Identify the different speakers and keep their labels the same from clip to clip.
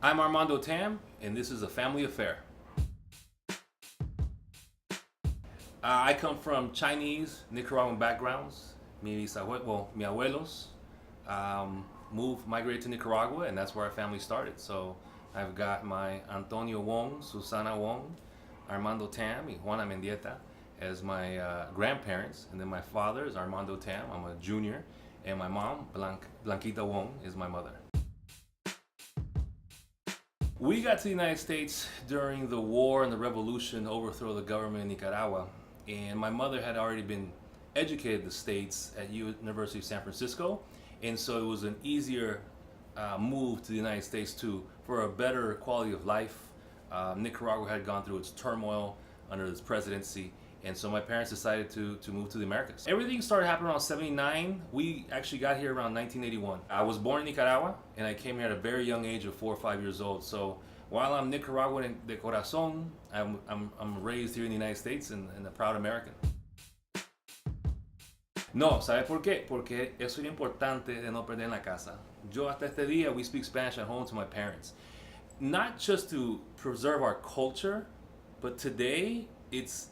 Speaker 1: I'm Armando Tam, and this is a family affair. I come from Chinese, Nicaraguan backgrounds. Mi abuelos migrated to Nicaragua, and that's where our family started. So I've got my Antonio Wong, Susana Wong, Armando Tam, y Juana Mendieta as my grandparents, and then my father is Armando Tam. I'm a junior, and my mom, Blanquita Wong, is my mother. We got to the United States during the war and the revolution to overthrow the government in Nicaragua, and my mother had already been educated in the States at University of San Francisco, and so it was an easier move to the United States for a better quality of life. Nicaragua had gone through its turmoil under this presidency, and so my parents decided to move to the Americas. Everything started happening around 79. We actually got here around 1981. I was born in Nicaragua, and I came here at a very young age of 4 or 5 years old. So while I'm Nicaraguan de corazón, I'm raised here in the United States and a proud American. No, ¿sabe por qué? Porque eso es importante de no perder en la casa. Yo hasta este día, we speak Spanish at home to my parents. Not just to preserve our culture, but today it's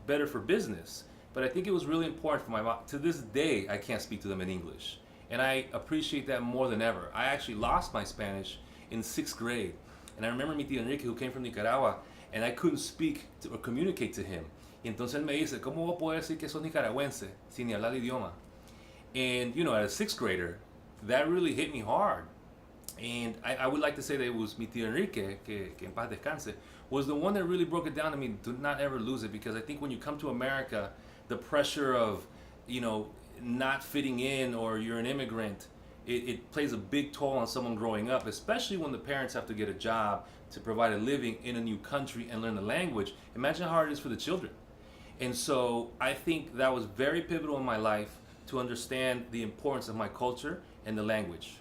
Speaker 1: better for business. But I think it was really important for my mom. To this day, I can't speak to them in English. And I appreciate that more than ever. I actually lost my Spanish in 6th grade. And I remember mi tío Enrique, who came from Nicaragua, and I couldn't speak or communicate to him. Y entonces él me dice, ¿cómo voy a poder decir que sos nicaragüense sin ni hablar el idioma? And you know, as a 6th grader, that really hit me hard. And I would like to say that it was mi tío Enrique, que en paz descanse, was the one that really broke it down to me, do not ever lose it, because I think when you come to America, the pressure of, you know, not fitting in, or you're an immigrant, it plays a big toll on someone growing up, especially when the parents have to get a job to provide a living in a new country and learn the language. Imagine how hard it is for the children. And so I think that was very pivotal in my life to understand the importance of my culture and the language.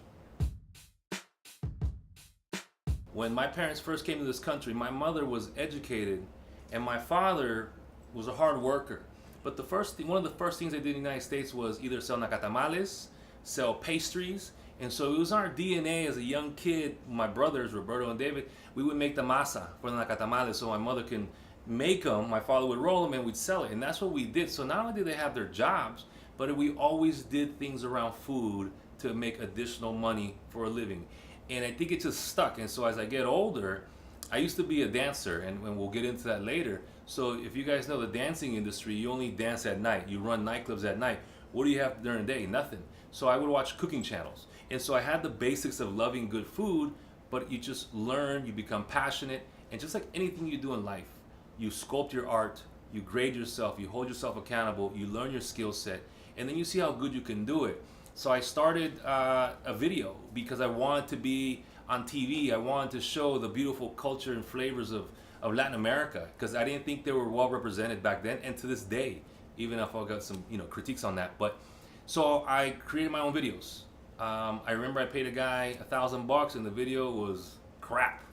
Speaker 1: When my parents first came to this country, my mother was educated and my father was a hard worker. But one of the first things they did in the United States was either sell nacatamales, sell pastries. And so it was our DNA as a young kid, my brothers, Roberto and David, we would make the masa for the nacatamales so my mother can make them, my father would roll them, and we'd sell it. And that's what we did. So not only did they have their jobs, but we always did things around food to make additional money for a living. And I think it just stuck. And so as I get older, I used to be a dancer, and we'll get into that later. So if you guys know the dancing industry, you only dance at night. You run nightclubs at night. What do you have during the day? Nothing. So I would watch cooking channels. And so I had the basics of loving good food, but you just learn, you become passionate, and just like anything you do in life, you sculpt your art, you grade yourself, you hold yourself accountable, you learn your skill set, and then you see how good you can do it. So I started a video because I wanted to be on TV. I wanted to show the beautiful culture and flavors of Latin America, because I didn't think they were well represented back then, and to this day, even if I got some critiques on that. But so I created my own videos. I remember I paid a guy $1,000 and the video was crap,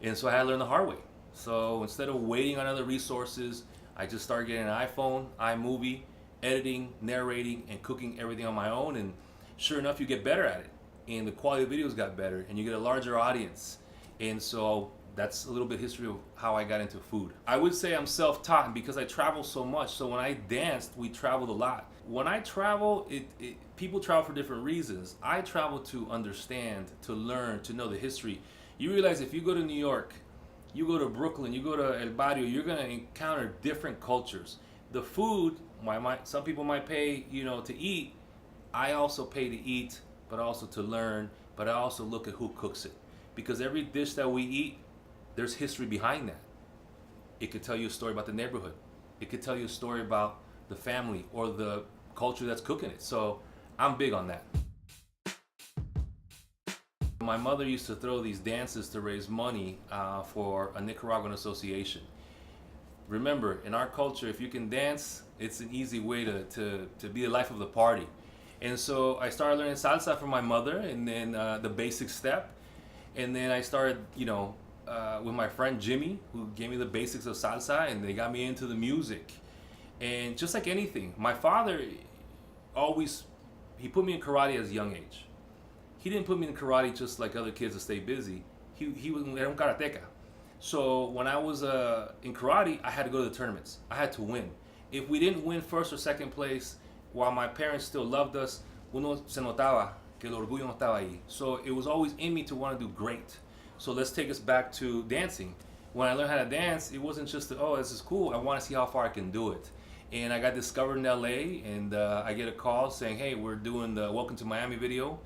Speaker 1: and so I had to learn the hard way. So instead of waiting on other resources, I just started getting an iPhone, iMovie, editing, narrating, and cooking everything on my own. And sure enough, you get better at it, and the quality of videos got better, and you get a larger audience. And so that's a little bit history of how I got into food. I would say I'm self-taught, and because I travel so much, so when I danced, we traveled a lot. When I travel, people travel for different reasons. I travel to understand, to learn, to know the history. You realize if you go to New York, you go to Brooklyn, you go to El Barrio, you're gonna encounter different cultures. The food, some people might pay, to eat. I also pay to eat, but also to learn, but I also look at who cooks it. Because every dish that we eat, there's history behind that. It could tell you a story about the neighborhood. It could tell you a story about the family or the culture that's cooking it. So I'm big on that. My mother used to throw these dances to raise money for a Nicaraguan association. Remember, in our culture, if you can dance, it's an easy way to be the life of the party. And so I started learning salsa from my mother, and then the basic step. And then I started, with my friend Jimmy, who gave me the basics of salsa, and they got me into the music. And just like anything, my father he put me in karate at a young age. He didn't put me in karate just like other kids to stay busy. he was era un karateca. So when I was in karate, I had to go to the tournaments. I had to win. If we didn't win first or second place, while my parents still loved us, uno se notaba que el orgullo no estaba ahí. So it was always in me to want to do great. So let's take us back to dancing. When I learned how to dance, it wasn't just, oh, this is cool. I want to see how far I can do it. And I got discovered in LA, and I get a call saying, hey, we're doing the Welcome to Miami video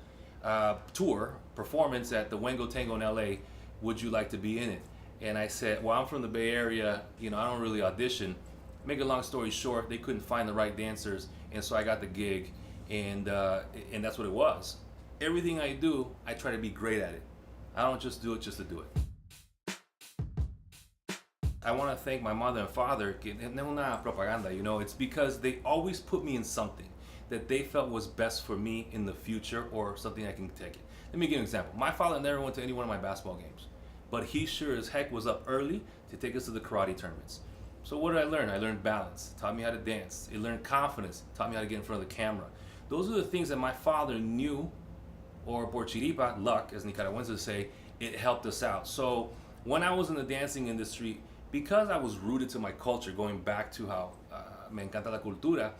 Speaker 1: tour performance at the Wengo Tango in LA. Would you like to be in it? And I said, well, I'm from the Bay Area. You know, I don't really audition. Make a long story short, they couldn't find the right dancers, and so I got the gig, and that's what it was. Everything I do, I try to be great at it. I don't just do it just to do it. I want to thank my mother and father, que no una propaganda, you know, it's because they always put me in something that they felt was best for me in the future or something I can take it. Let me give you an example. My father never went to any one of my basketball games, but he sure as heck was up early to take us to the karate tournaments. So what did I learn? I learned balance, taught me how to dance. It learned confidence, taught me how to get in front of the camera. Those are the things that my father knew, or por chiripa, luck, as Nicaraguenses say, it helped us out. So when I was in the dancing industry, because I was rooted to my culture, going back to how me encanta la cultura,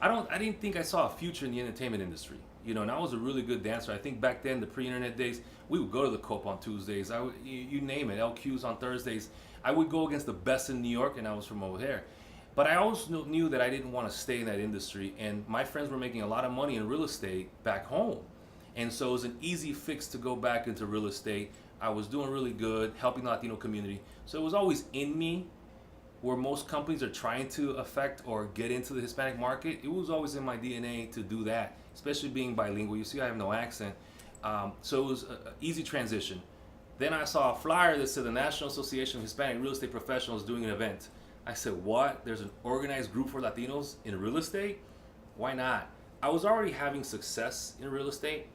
Speaker 1: I didn't think I saw a future in the entertainment industry. You know, and I was a really good dancer. I think back then, the pre-internet days, we would go to the Cope on Tuesdays. You name it, LQs on Thursdays. I would go against the best in New York, and I was from over there. But I always knew that I didn't want to stay in that industry, and my friends were making a lot of money in real estate back home. And so it was an easy fix to go back into real estate. I was doing really good, helping the Latino community. So it was always in me, where most companies are trying to affect or get into the Hispanic market. It was always in my DNA to do that, especially being bilingual. You see I have no accent. So it was an easy transition. Then I saw a flyer that said the National Association of Hispanic Real Estate Professionals doing an event. I said, what? There's an organized group for Latinos in real estate? Why not? I was already having success in real estate.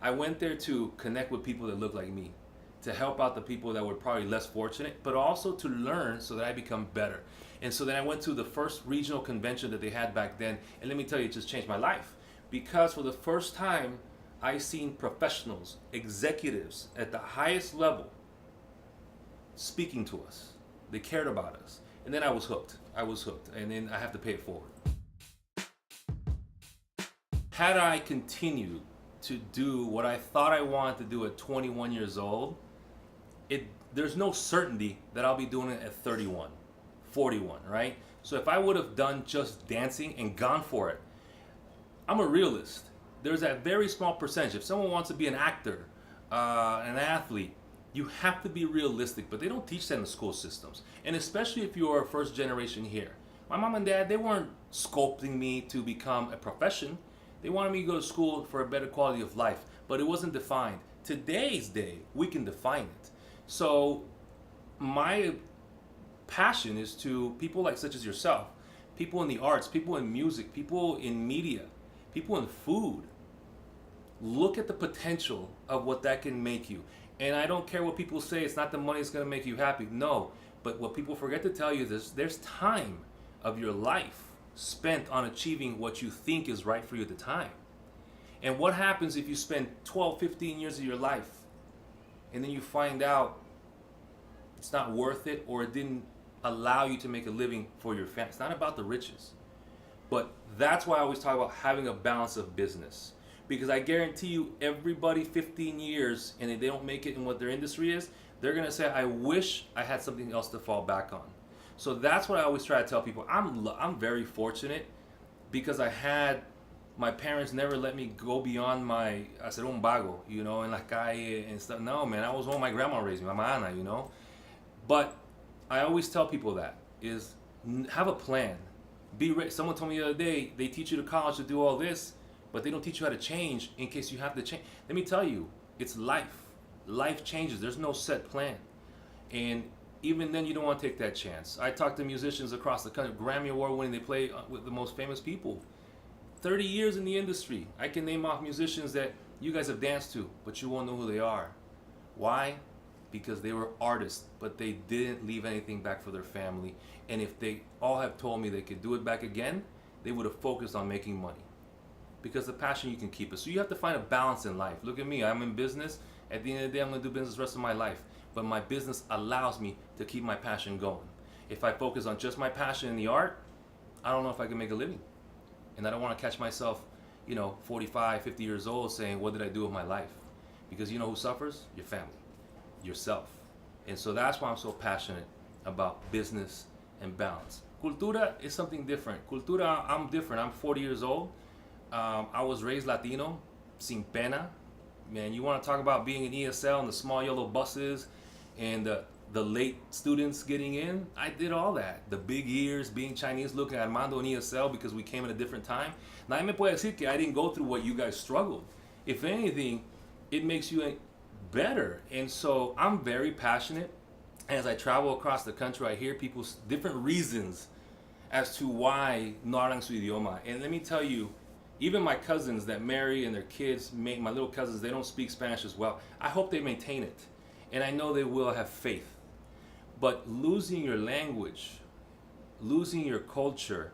Speaker 1: I went there to connect with people that look like me, to help out the people that were probably less fortunate, but also to learn so that I become better. And so then I went to the first regional convention that they had back then, and let me tell you, it just changed my life. Because for the first time, I seen professionals, executives at the highest level speaking to us. They cared about us. And then I was hooked. And then I have to pay it forward. Had I continued to do what I thought I wanted to do at 21 years old, there's no certainty that I'll be doing it at 31, 41, right? So if I would have done just dancing and gone for it, I'm a realist. There's that very small percentage. If someone wants to be an actor, an athlete, you have to be realistic, but they don't teach that in the school systems. And especially if you're a first generation here. My mom and dad, they weren't sculpting me to become a profession. They wanted me to go to school for a better quality of life, but it wasn't defined. Today's day, we can define it. So my passion is to people like such as yourself, people in the arts, people in music, people in media, people in food. Look at the potential of what that can make you. And I don't care what people say, it's not the money that's going to make you happy. No, but what people forget to tell you is there's time of your life spent on achieving what you think is right for you at the time. And what happens if you spend 12, 15 years of your life and then you find out it's not worth it, or it didn't allow you to make a living for your family? It's not about the riches. But that's why I always talk about having a balance of business. Because I guarantee you, everybody 15 years and if they don't make it in what their industry is, they're going to say, I wish I had something else to fall back on. So that's what I always try to tell people. I'm very fortunate because I had, my parents never let me go beyond my, hacer un vago, you know, en la calle and stuff. No, man, I was home, my grandma raised me, my Ana, you know. But I always tell people that, is have a plan. Be ready. Someone told me the other day, they teach you to college to do all this, but they don't teach you how to change in case you have to change. Let me tell you, it's life. Life changes. There's no set plan. And even then, you don't want to take that chance. I talk to musicians across the country, Grammy Award winning, they play with the most famous people. 30 years in the industry. I can name off musicians that you guys have danced to, but you won't know who they are. Why? Because they were artists, but they didn't leave anything back for their family. And if they all have told me they could do it back again, they would have focused on making money. because the passion, you can keep it. So you have to find a balance in life. Look at me, I'm in business. At the end of the day, I'm going to do business the rest of my life. But my business allows me to keep my passion going. If I focus on just my passion in the art, I don't know if I can make a living. And I don't want to catch myself, 45, 50 years old saying, what did I do with my life? Because you know who suffers? Your family, yourself. And so that's why I'm so passionate about business and balance. Cultura is something different. Cultura, I'm different. I'm 40 years old. I was raised Latino, sin pena. Man, you want to talk about being in ESL and the small yellow buses and the late students getting in? I did all that. The big ears, being Chinese, looking at Armando in ESL because we came at a different time. Nadie me puede decir que I didn't go through what you guys struggled. If anything, it makes you better. And so I'm very passionate. As I travel across the country, I hear people's different reasons as to why no hablan su idioma. And let me tell you, even my cousins that marry and their kids, my little cousins, they don't speak Spanish as well. I hope they maintain it. And I know they will have faith. But losing your language, losing your culture,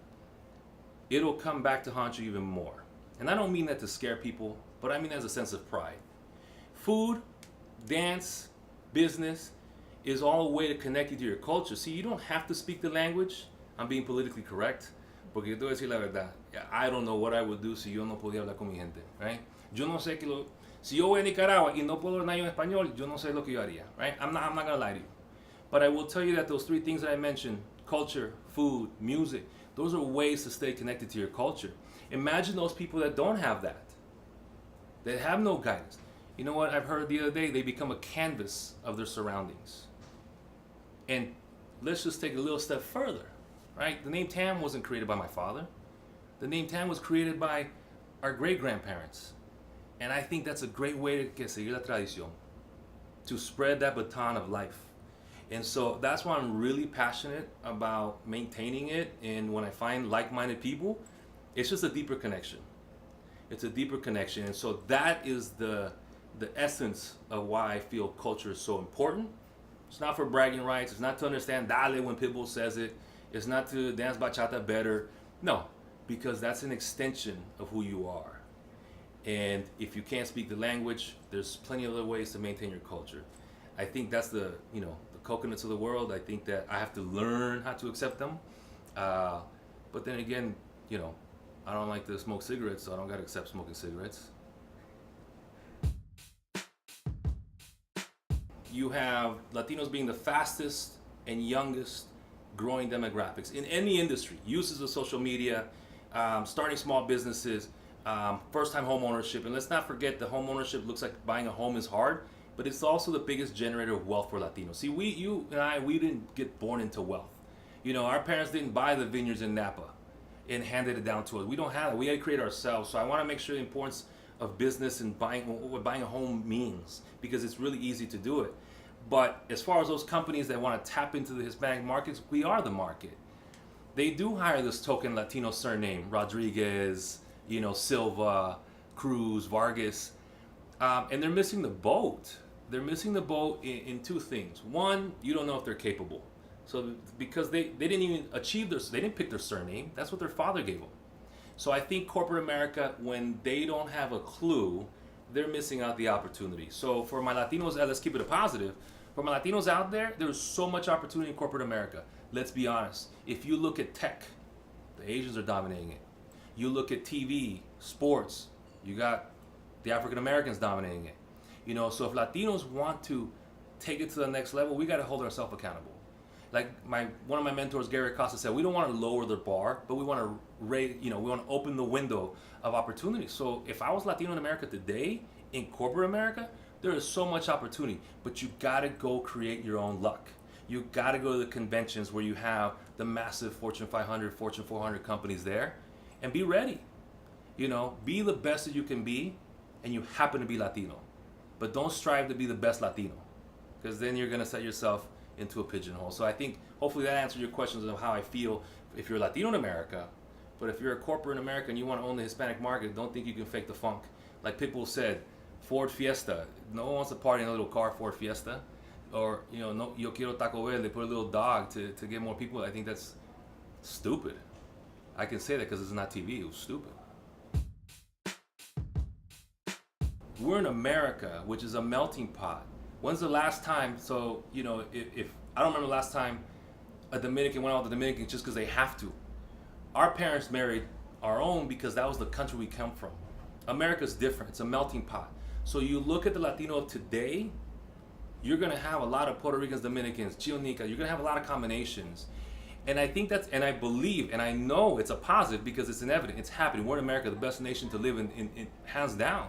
Speaker 1: it'll come back to haunt you even more. And I don't mean that to scare people, but I mean as a sense of pride. Food, dance, business is all a way to connect you to your culture. See, you don't have to speak the language. I'm being politically correct. Porque yo te voy a decir la verdad. I don't know what I would do si yo no podía hablar con mi gente, right? Yo no sé si yo voy a Nicaragua y no puedo hablar en español, yo no sé lo que yo haría, right? I'm not gonna lie to you. But I will tell you that those three things that I mentioned, culture, food, music, those are ways to stay connected to your culture. Imagine those people that don't have that. They have no guidance. You know what I've heard the other day? They become a canvas of their surroundings. And let's just take a little step further. Right? The name Tam wasn't created by my father. The name Tam was created by our great-grandparents. And I think that's a great way to seguir la tradición, to spread that baton of life. And so that's why I'm really passionate about maintaining it. And when I find like-minded people, it's just a deeper connection. It's a deeper connection. And so that is the essence of why I feel culture is so important. It's not for bragging rights. It's not to understand dale when Pitbull says it. It's not to dance bachata better. No, because that's an extension of who you are. And if you can't speak the language, there's plenty of other ways to maintain your culture. I think that's the coconuts of the world. I think that I have to learn how to accept them. But then again, I don't like to smoke cigarettes, so I don't got to accept smoking cigarettes. You have Latinos being the fastest and youngest growing demographics in any industry, uses of social media, starting small businesses, first-time home ownership. And let's not forget that home ownership looks like buying a home is hard, but it's also the biggest generator of wealth for Latinos. See, you and I, we didn't get born into wealth. Our parents didn't buy the vineyards in Napa and handed it down to us. We don't have it. We had to create it ourselves. So I want to make sure the importance of business and what buying a home means, because it's really easy to do it. But as far as those companies that want to tap into the Hispanic markets, we are the market. They do hire this token Latino surname, Rodriguez, Silva, Cruz, Vargas, and they're missing the boat. They're missing the boat in two things. One, you don't know if they're capable. So because they didn't even they didn't pick their surname. That's what their father gave them. So I think corporate America, when they don't have a clue, they're missing out the opportunity. So for my Latinos, let's keep it a positive. For my Latinos out there, there's so much opportunity in corporate America. Let's be honest. If you look at tech, the Asians are dominating it. You look at TV, sports, you got the African Americans dominating it. So if Latinos want to take it to the next level, we got to hold ourselves accountable. Like one of my mentors, Gary Acosta, said, we don't want to lower the bar, but we want to we want to open the window of opportunity. So if I was Latino in America today, in corporate America, there is so much opportunity, but you got to go create your own luck. You got to go to the conventions where you have the massive Fortune 500, Fortune 400 companies there, and be ready. Be the best that you can be, and you happen to be Latino. But don't strive to be the best Latino, because then you're going to set yourself into a pigeonhole. So I think hopefully that answered your questions of how I feel if you're Latino in America. But if you're a corporate in America and you want to own the Hispanic market, don't think you can fake the funk. Like Pitbull said, Ford Fiesta. No one wants to party in a little car, Ford Fiesta. Or, no, yo quiero Taco Bell. They put a little dog to get more people. I think that's stupid. I can say that because it's not TV. It was stupid. we're in America, which is a melting pot. When's the last time? So, you know, if I don't remember the last time a Dominican went out with the Dominicans just because they have to. Our parents married our own because that was the country we come from. America's different. It's a melting pot. So you look at the Latino of today, you're going to have a lot of Puerto Ricans, Dominicans, Chilnica. You're going to have a lot of combinations. And I think that's, and I believe, and I know it's a positive because it's evident. It's happening. We're in America, the best nation to live in hands down.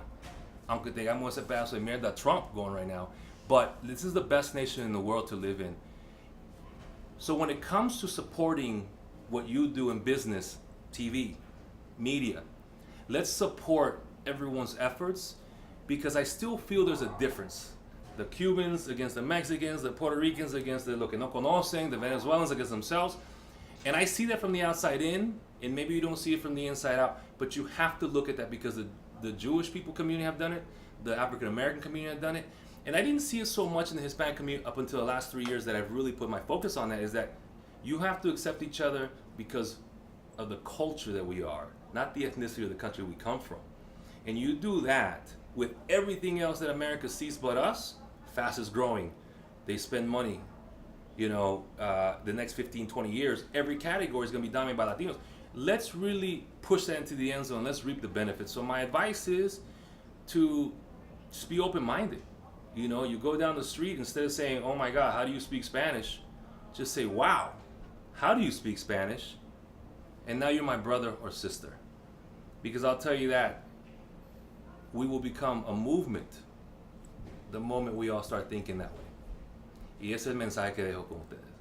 Speaker 1: Aunque tengamos ese pedazo de mierda Trump going right now. But this is the best nation in the world to live in. So when it comes to supporting what you do in business, TV, media, let's support everyone's efforts because I still feel there's a difference. The Cubans against the Mexicans, the Puerto Ricans against the lo que no conocen, the Venezuelans against themselves. And I see that from the outside in, and maybe you don't see it from the inside out, but you have to look at that because the Jewish people community have done it, the African American community have done it, and I didn't see it so much in the Hispanic community up until the last 3 years that I've really put my focus on that, is that you have to accept each other because of the culture that we are, not the ethnicity of the country we come from. And you do that with everything else that America sees but us, fastest growing. They spend money. You know, the next 15, 20 years, every category is going to be dominated by Latinos. Let's really push that into the end zone. Let's reap the benefits. So my advice is to just be open-minded. You know, you go down the street, instead of saying, oh my God, how do you speak Spanish? Just say, wow, how do you speak Spanish? And now you're my brother or sister. Because I'll tell you that we will become a movement the moment we all start thinking that way. Y ese es el mensaje que dejo con ustedes.